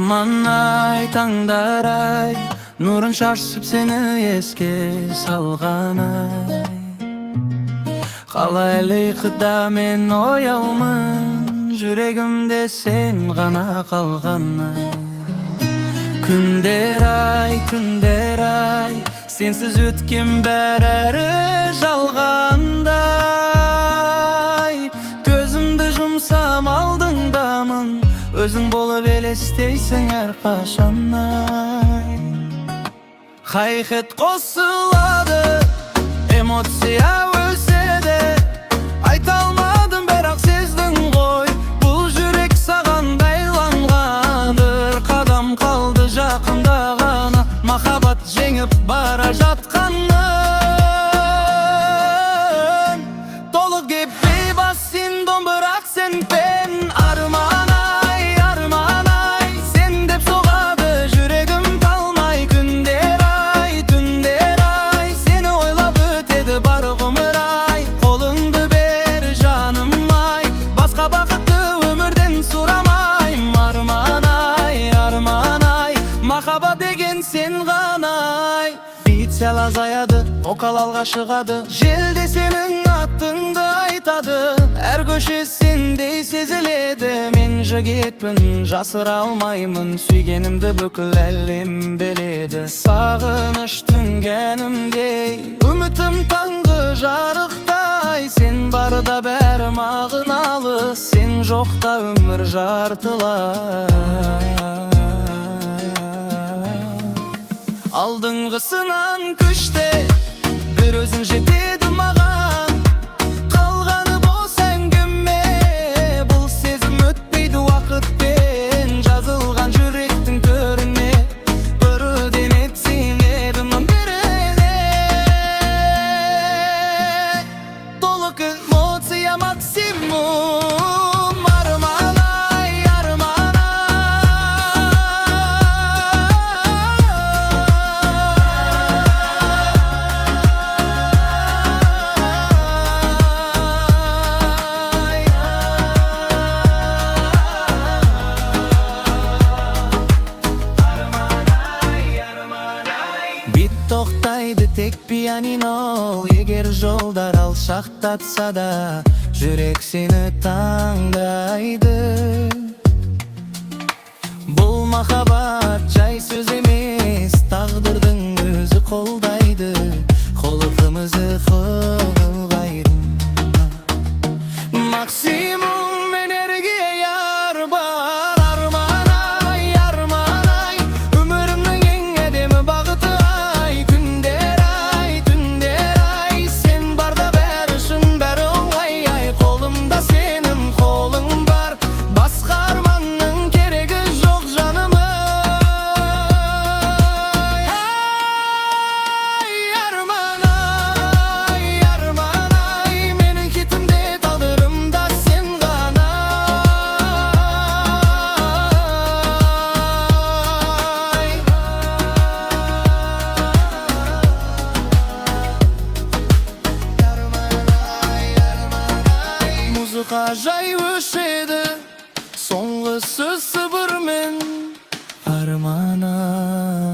Armanay tаңдар-ай, нұрын шашып сені еске салған-ай. Қалай қыда мен ояумын, жүрегімде сен ғана қалған-ай. Күндер-ай, күндер-ай, сенсіз өткен бәрі жалғандай. Көзімді жұмсам алдыңдамын, өзің болып елестейсің әрқашан-ай. Қайқет қосылады, эмоция өседі. Айта алмадым, бірақ сездің ғой, бұл жүрек саған байланған. Бір қадам қалды жақында ғана, махаббат жеңіп бара жатқанын. Толық кеп бейбас сен домбырақ сен пен. Арман-ай, арман-ай, сен деп соғады жүрегім талмай. Күндер-ай, түндер-ай, сені ойлап өтеді бар ғұмыр-ай. Қолыңды бер жаным-ай, басқа бақытты өмірден сұрамайм. Арман-ай, арман-ай, махаббат деген сен ғана-ай. Бит сәл азаяды, вокал алға шығады, желде сенің атыңды айтады. Әр көше сендей сезіледі, мен жігітпін, жасыра алмаймын. Сүйгенімді бүкіл әлем біледі. Сағыныш түнгенімдей, үмітім таңғы жарықтай. Сен барда бәрі мағыналы, сен жоқта өмір жартылай. Алдыңғысынан күште, бір өзің жетеді маған. Қалғаны бос әңгіме, бұл сезім өтпейді уақытпен. Жазылған жүректің төріне, бірден етсең едім біріне. Толық эмоция максимум. Тоқтайды тек пианино, егер жолдар алшақтатса да, жүрек сені таңдайды. Бұл махаббат жай сөз емес, тағдырдың өзі қолдайды. Қолығымызы қылғайды. Максимум энергия бар. Арман-ай, арман-ай, өмірімнің ең әдемі бағыты. Жай өшеді, соңғы сөз сыбырмен. Арман-ай.